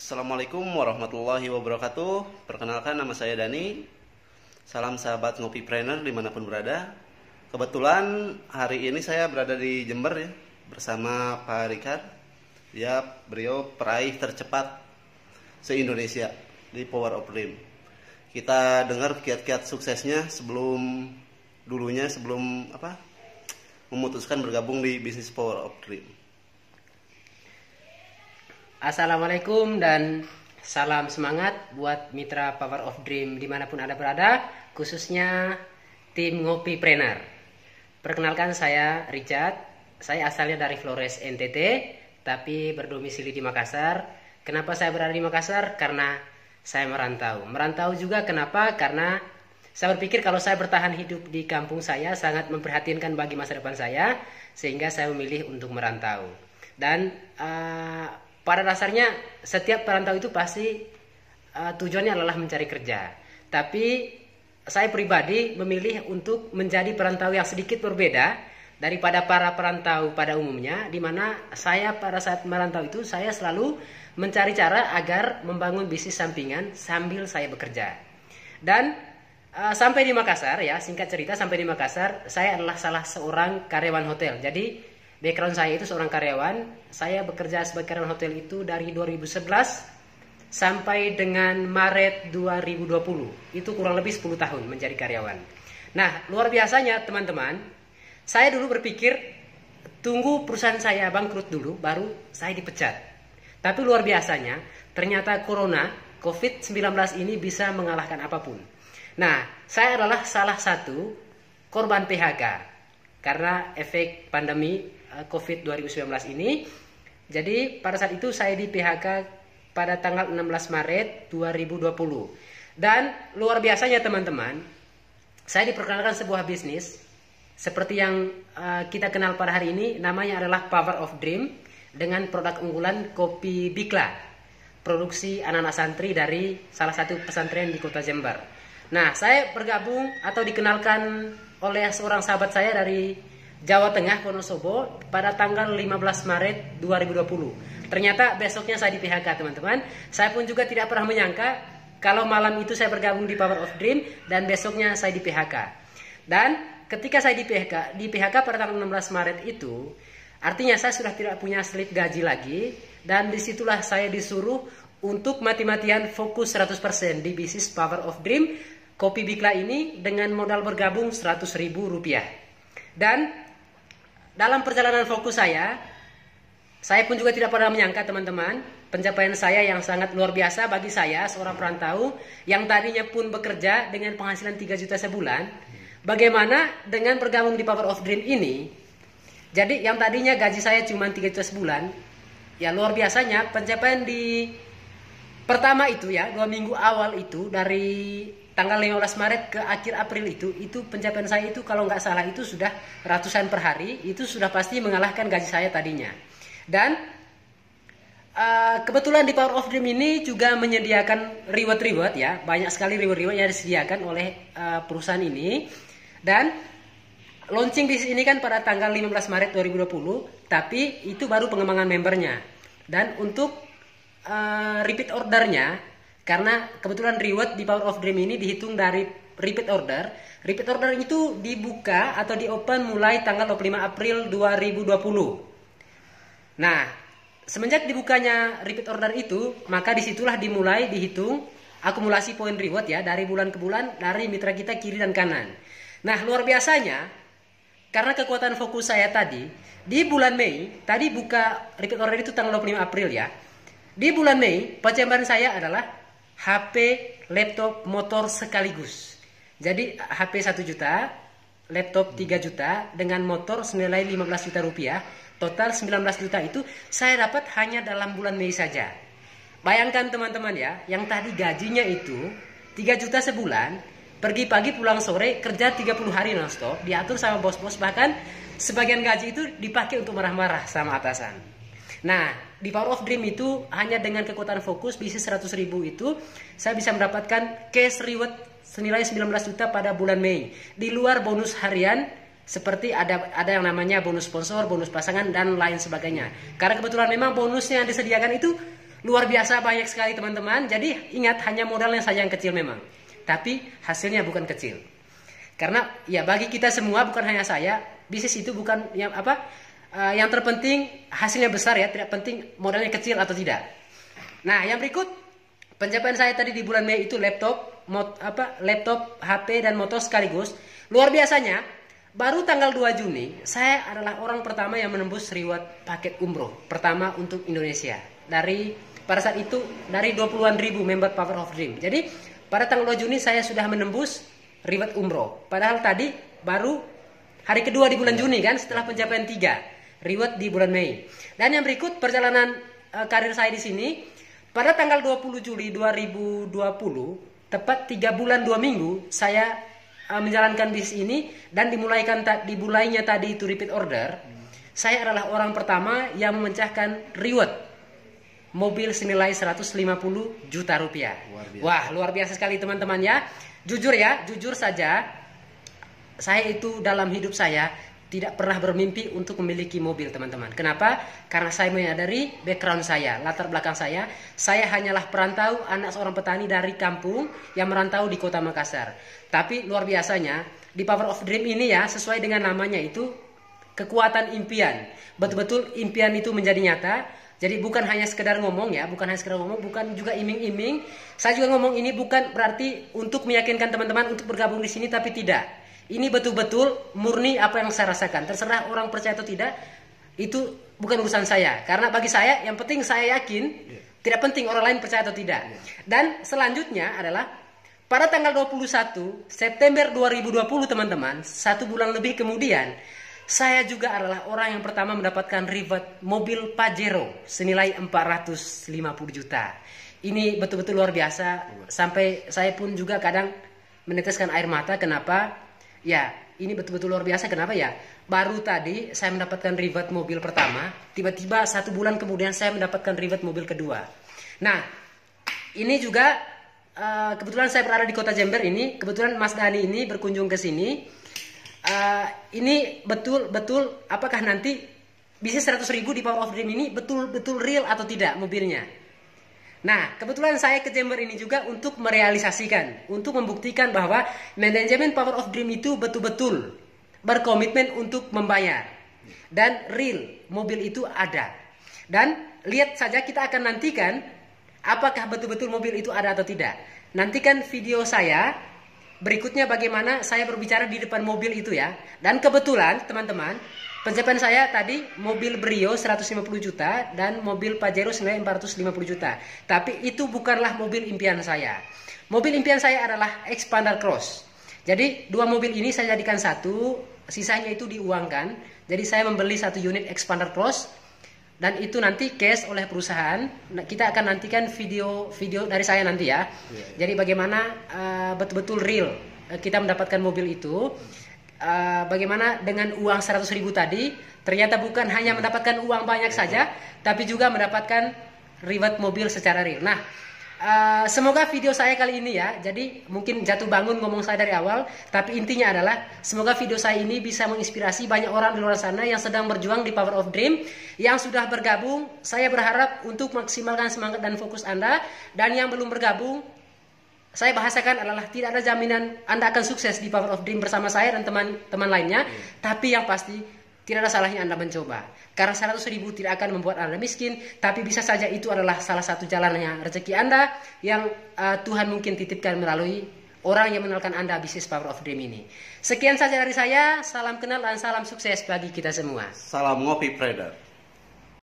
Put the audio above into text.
Assalamualaikum warahmatullahi wabarakatuh. Perkenalkan, nama saya Dani. Salam sahabat ngopipreneur dimanapun berada. Kebetulan hari ini saya berada di Jember ya, bersama Pak Richard. Beliau peraih tercepat se-Indonesia di Power of Dream. Kita dengar kiat-kiat suksesnya sebelum memutuskan bergabung di bisnis Power of Dream. Assalamualaikum dan salam semangat buat mitra Power of Dream dimanapun Anda berada, khususnya tim ngopipreneur. Perkenalkan, saya Richard. Saya asalnya dari Flores, NTT, tapi berdomisili di Makassar. Kenapa saya berada di Makassar? Karena saya merantau. Merantau juga kenapa? Karena saya berpikir kalau saya bertahan hidup di kampung saya sangat memprihatinkan bagi masa depan saya, sehingga saya memilih untuk merantau. Dan pada dasarnya setiap perantau itu pasti tujuannya adalah mencari kerja. Tapi saya pribadi memilih untuk menjadi perantau yang sedikit berbeda daripada para perantau pada umumnya, di mana saya pada saat merantau itu saya selalu mencari cara agar membangun bisnis sampingan sambil saya bekerja. Dan sampai di Makassar ya, singkat cerita sampai di Makassar, saya adalah salah seorang karyawan hotel. Jadi background saya itu seorang karyawan. Saya bekerja sebagai karyawan hotel itu dari 2011 sampai dengan Maret 2020. Itu kurang lebih 10 tahun menjadi karyawan. Nah, luar biasanya teman-teman, saya dulu berpikir tunggu perusahaan saya bangkrut dulu baru saya dipecat. Tapi luar biasanya ternyata COVID-19 ini bisa mengalahkan apapun. Nah, saya adalah salah satu korban PHK karena efek pandemi COVID 2019 ini. Jadi pada saat itu saya di PHK pada tanggal 16 Maret 2020. Dan luar biasanya teman-teman, saya diperkenalkan sebuah bisnis seperti yang kita kenal pada hari ini, namanya adalah Power of Dream, dengan produk unggulan kopi Bikla, produksi anak-anak santri dari salah satu pesantren di kota Jember. Nah, saya bergabung atau dikenalkan oleh seorang sahabat saya dari Jawa Tengah, Wonosobo, pada tanggal 15 Maret 2020. Ternyata besoknya saya di PHK, teman-teman. Saya pun juga tidak pernah menyangka kalau malam itu saya bergabung di Power of Dream dan besoknya saya di PHK. Dan ketika saya di PHK pada tanggal 16 Maret itu, artinya saya sudah tidak punya slip gaji lagi, dan disitulah saya disuruh untuk mati-matian fokus 100% di bisnis Power of Dream kopi Bikla ini dengan modal bergabung Rp100.000. Dan dalam perjalanan fokus saya pun juga tidak pernah menyangka teman-teman, pencapaian saya yang sangat luar biasa bagi saya, seorang perantau yang tadinya pun bekerja dengan penghasilan 3 juta sebulan. Bagaimana dengan bergabung di Power of Dream ini? Jadi yang tadinya gaji saya cuma 3 juta sebulan, ya luar biasanya pencapaian di pertama itu ya, 2 minggu awal itu dari tanggal 15 Maret ke akhir April itu pencapaian saya itu kalau nggak salah itu sudah ratusan per hari, itu sudah pasti mengalahkan gaji saya tadinya. Dan kebetulan di Power of Dream ini juga menyediakan reward ya, banyak sekali reward yang disediakan oleh perusahaan ini. Dan launching bisnis ini kan pada tanggal 15 Maret 2020, tapi itu baru pengembangan membernya. Dan untuk repeat ordernya, karena kebetulan reward di Power of Dream ini dihitung dari repeat order. Repeat order itu dibuka atau di open mulai tanggal 25 April 2020. Nah, semenjak dibukanya repeat order itu, maka disitulah dimulai dihitung akumulasi poin reward ya, dari bulan ke bulan dari mitra kita kiri dan kanan. Nah, luar biasanya karena kekuatan fokus saya tadi, di bulan Mei, tadi buka repeat order itu tanggal 25 April ya. Di bulan Mei, pencapaian saya adalah HP, laptop, motor sekaligus. Jadi HP 1 juta, laptop 3 juta, dengan motor senilai 15 juta rupiah. Total 19 juta itu saya dapat hanya dalam bulan Mei saja. Bayangkan teman-teman ya, yang tadi gajinya itu 3 juta sebulan, pergi pagi pulang sore, kerja 30 hari non-stop, diatur sama bos-bos, bahkan sebagian gaji itu dipakai untuk marah-marah sama atasan. Nah, di Power of Dream itu hanya dengan kekuatan fokus bisnis 100.000 itu saya bisa mendapatkan cash reward senilai 19 juta pada bulan Mei. Di luar bonus harian seperti ada yang namanya bonus sponsor, bonus pasangan dan lain sebagainya. Karena kebetulan memang bonusnya yang disediakan itu luar biasa banyak sekali teman-teman. Jadi ingat, hanya modalnya saja yang kecil memang, tapi hasilnya bukan kecil. Karena ya bagi kita semua, bukan hanya saya, bisnis itu bukan yang terpenting hasilnya besar ya, tidak penting modalnya kecil atau tidak. Nah, yang berikut pencapaian saya tadi di bulan Mei itu laptop, HP dan motor sekaligus. Luar biasanya, baru tanggal 2 Juni saya adalah orang pertama yang menembus reward paket umroh pertama untuk Indonesia. Pada saat itu dari 20-an ribu member Power of Dream. Jadi pada tanggal 2 Juni saya sudah menembus reward umroh. Padahal tadi baru hari kedua di bulan Juni kan, setelah pencapaian 3 reward di bulan Mei. Dan yang berikut perjalanan karir saya di sini. Pada tanggal 20 Juli 2020, tepat 3 bulan 2 minggu saya menjalankan bisnis ini dan dimulainya tadi itu repeat order. Saya adalah orang pertama yang memecahkan reward mobil senilai 150 juta rupiah. Wah, luar biasa sekali teman-teman ya. Jujur saja, saya itu dalam hidup saya tidak pernah bermimpi untuk memiliki mobil teman-teman. Kenapa? Karena saya menyadari background saya, latar belakang saya hanyalah perantau, anak seorang petani dari kampung yang merantau di kota Makassar. Tapi luar biasanya di Power of Dream ini ya, sesuai dengan namanya itu, kekuatan impian. Betul-betul impian itu menjadi nyata. Jadi bukan hanya sekedar ngomong ya, bukan juga iming-iming. Saya juga ngomong ini bukan berarti untuk meyakinkan teman-teman untuk bergabung di sini, tapi tidak. Ini betul-betul murni apa yang saya rasakan. Terserah orang percaya atau tidak, itu bukan urusan saya. Karena bagi saya yang penting saya yakin, tidak penting orang lain percaya atau tidak. Dan selanjutnya adalah pada tanggal 21 September 2020 teman-teman, 1 bulan lebih kemudian, saya juga adalah orang yang pertama mendapatkan reward mobil Pajero senilai 450 juta. Ini betul-betul luar biasa. Sampai saya pun juga kadang meneteskan air mata. Kenapa? Ya, ini betul-betul luar biasa. Kenapa ya? Baru tadi saya mendapatkan reward mobil pertama, tiba-tiba 1 bulan kemudian saya mendapatkan reward mobil kedua. Nah, ini juga kebetulan saya berada di kota Jember ini. Kebetulan Mas Dani ini berkunjung ke sini. Ini betul-betul apakah nanti bisnis 100.000 di Power of Dream ini betul-betul real atau tidak mobilnya? Nah, kebetulan saya ke Jember ini juga untuk merealisasikan, untuk membuktikan bahwa manajemen Power of Dream itu betul-betul berkomitmen untuk membayar. Dan real, mobil itu ada. Dan lihat saja, kita akan nantikan apakah betul-betul mobil itu ada atau tidak. Nantikan video saya berikutnya bagaimana saya berbicara di depan mobil itu ya. Dan kebetulan teman-teman, pencapaian saya tadi mobil Brio 150 juta dan mobil Pajero senilai 450 juta. Tapi itu bukanlah mobil impian saya. Mobil impian saya adalah Expander Cross. Jadi 2 mobil ini saya jadikan satu, sisanya itu diuangkan. Jadi saya membeli 1 unit Expander Cross dan itu nanti cash oleh perusahaan. Nah, kita akan nantikan video dari saya nanti ya. Jadi bagaimana betul-betul real kita mendapatkan mobil itu. Bagaimana dengan uang 100.000 tadi ternyata bukan hanya mendapatkan uang banyak saja, tapi juga mendapatkan reward mobil secara real. Nah, semoga video saya kali ini ya, jadi mungkin jatuh bangun ngomong saya dari awal, tapi intinya adalah semoga video saya ini bisa menginspirasi banyak orang di luar sana yang sedang berjuang di Power of Dream. Yang sudah bergabung, saya berharap untuk maksimalkan semangat dan fokus Anda. Dan yang belum bergabung, saya bahasakan adalah tidak ada jaminan Anda akan sukses di Power of Dream bersama saya dan teman-teman lainnya. Tapi yang pasti tidak ada salahnya Anda mencoba. Karena 100.000 tidak akan membuat Anda miskin. Tapi bisa saja itu adalah salah satu jalannya rezeki Anda yang Tuhan mungkin titipkan melalui orang yang mengenalkan Anda bisnis Power of Dream ini. Sekian saja dari saya. Salam kenal dan salam sukses bagi kita semua. Salam ngopi trader.